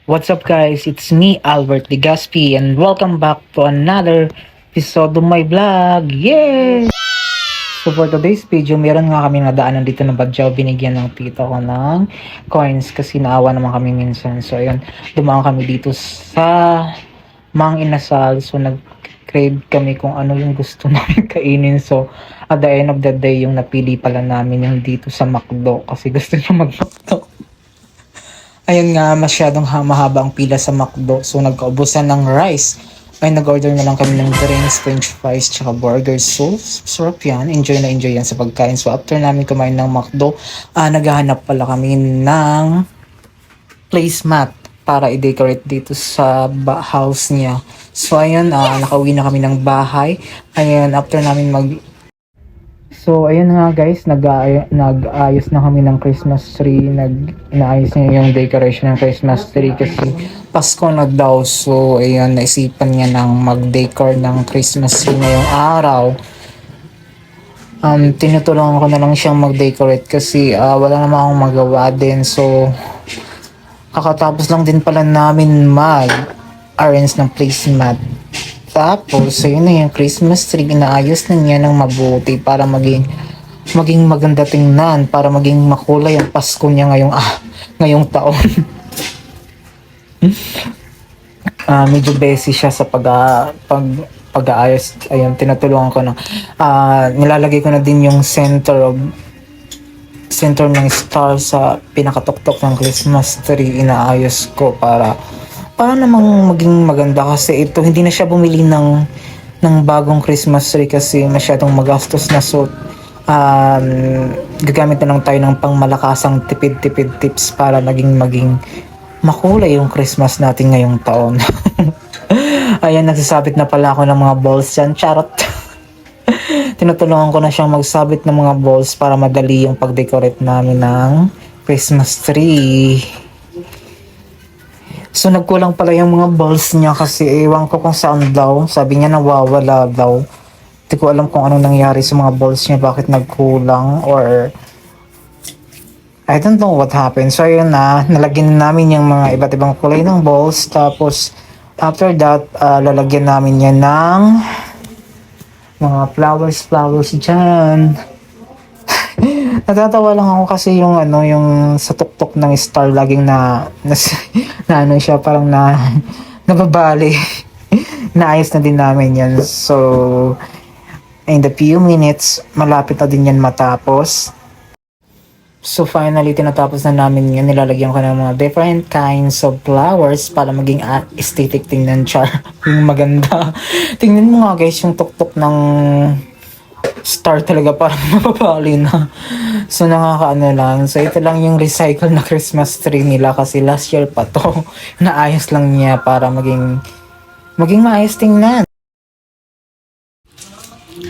What's up guys? It's me, Albert Legaspi, and welcome back to another episode of my vlog. Yay! So for today's video, meron nga kami nadaanan dito ng Badyaw. Binigyan ng tito ko ng coins kasi naawa naman kami minsan. So ayun, dumaan kami dito sa Mang Inasal. So nag-crave kami kung ano yung gusto namin kainin. So at the end of the day, yung napili pala namin yung dito sa McDo kasi gusto niya mag-McDo. Ayun nga, masyadong mahaba ang pila sa McDo. So, nagkaubusan ng rice. Ay, nag-order na lang kami ng drinks, french fries, tsaka burgers. So, sarap yan. Enjoy na enjoy yan sa pagkain. So, after namin kumain ng McDo, naghahanap pala kami ng placemat para i-decorate dito sa house niya. So, ayun, nakauwi na kami ng bahay. Ayun, after namin So, ayun nga guys, nag-ayos na kami ng Christmas tree. Inaayos niya yung decoration ng Christmas tree kasi Pasko na daw. So, ayun, naisipan niya ng mag-decor ng Christmas tree ngayong araw. Tinutulungan ko na lang siyang mag-decorate kasi wala naman akong magawa din. So, kakatapos lang din pala namin mag-arrange ng placemat. Tapos, ayun na yung Christmas tree, inaayos na niya ng mabuti para maging maganda tingnan, para maging makulay ang Pasko niya ngayong taon. Medyo busy siya sa pag-aayos. Ayun, tinutulungan ko na. Nilalagay ko na din yung center ng star sa pinakatuktok ng Christmas tree. Inaayos ko para namang maging maganda kasi ito hindi na siya bumili ng bagong Christmas tree kasi masyadong magastos na. So gagamit na lang tayo ng pangmalakasang tipid-tipid tips para maging makulay yung Christmas natin ngayong taon. Ayan, nagsasabit na pala ako ng mga balls dyan. Charot. Tinutulungan ko na siyang magsabit ng mga balls para madali yung pag-decorate namin ng Christmas tree. So nagkulang pala yung mga balls niya kasi ewan ko kung saan daw. Sabi niya nawawala daw. Hindi ko alam kung anong nangyari sa mga balls niya, bakit nagkulang or I don't know what happened. So ayun na, nalagyan namin yung mga iba't ibang kulay ng balls. Tapos after that, lalagyan namin yan ng mga flowers dyan. Natatawa lang ako kasi yung sa tuktok ng star laging na ano siya parang nababali. Naayos na din namin yan. So in the few minutes malapit na din yan matapos. So finally tinatapos na namin yan. Nilalagyan ko ng mga different kinds of flowers para maging aesthetic tingnan siya. Yung maganda. Tingnan mo nga guys yung tuktok ng star talaga parang mapapali na. So nakakaano lang. So ito lang yung recycle na Christmas tree nila kasi last year pa to. Naayos lang niya para maging maayos tingnan.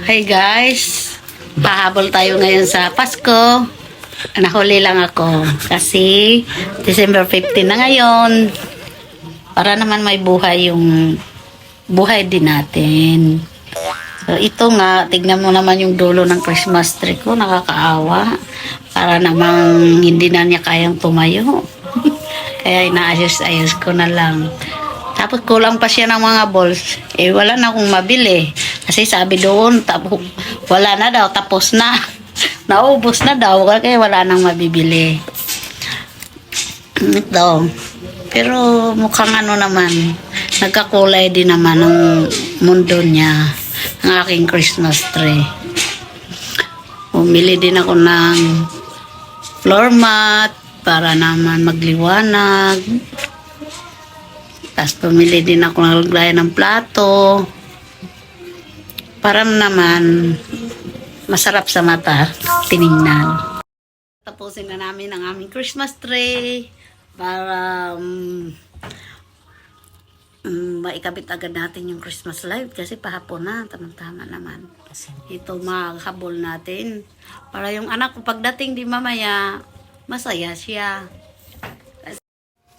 Hi guys, pahabol tayo ngayon sa Pasko. Nahuli lang ako kasi December 15 na ngayon. Para naman may buhay yung buhay din natin. So ito nga, tignan mo naman yung dulo ng Christmas tree ko, nakakaawa. Para namang hindi na niya kayang tumayo. Kaya inaayos-ayos ko na lang. Tapos kulang pa siya ng mga balls. Wala na akong mabili. Kasi sabi doon, wala na daw, tapos na. Naubos na daw, kaya wala nang mabibili. Ito. Pero mukhang naman, nagkakulay din naman ang mundo niya. Ang aking Christmas tree. Bumili din ako ng floor mat para naman magliwanag. Tapos pumili din ako ng lagay ng plato para naman masarap sa mata tiningnan. Tapusin na namin ang aming Christmas tree para maikabit agad natin yung Christmas light kasi pahapon na, tamang-tama naman. Ito maghabol natin para yung anak ko pagdating di mamaya masaya siya.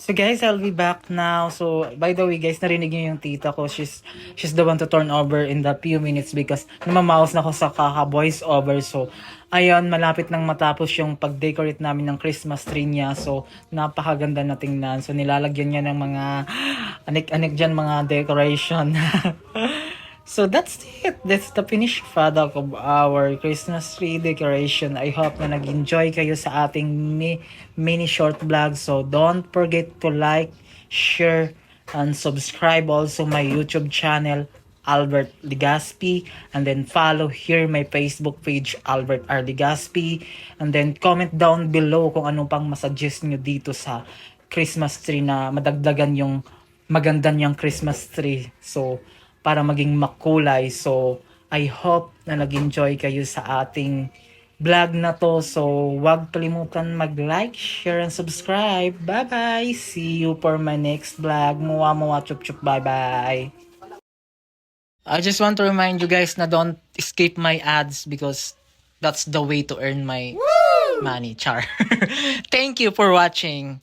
So guys, I'll be back now. So by the way guys, narinig niyo yung tita ko. She's the one to turn over in the few minutes because namamaos na ako sa kaka-voice over. So ayun, malapit nang matapos yung pag-decorate namin ng Christmas tree niya. So napakaganda na tingnan. So nilalagyan niya ng mga anik-anik dyan, mga decoration. So that's it. That's the finished product of our Christmas tree decoration. I hope na nag-enjoy kayo sa ating mini short vlog. So don't forget to like, share, and subscribe also my YouTube channel, Albert Ligaspi. And then follow here my Facebook page, Albert R. Ligaspi. And then comment down below kung ano pang masuggest nyo dito sa Christmas tree na madagdagan yung maganda niyang Christmas tree. So, para maging makulay. So, I hope na nag-enjoy kayo sa ating vlog na to. So, huwag kalimutan mag-like, share, and subscribe. Bye-bye! See you for my next vlog. Muwa muwa chup chup. Bye-bye! I just want to remind you guys na don't skip my ads because that's the way to earn my money. Char. Thank you for watching.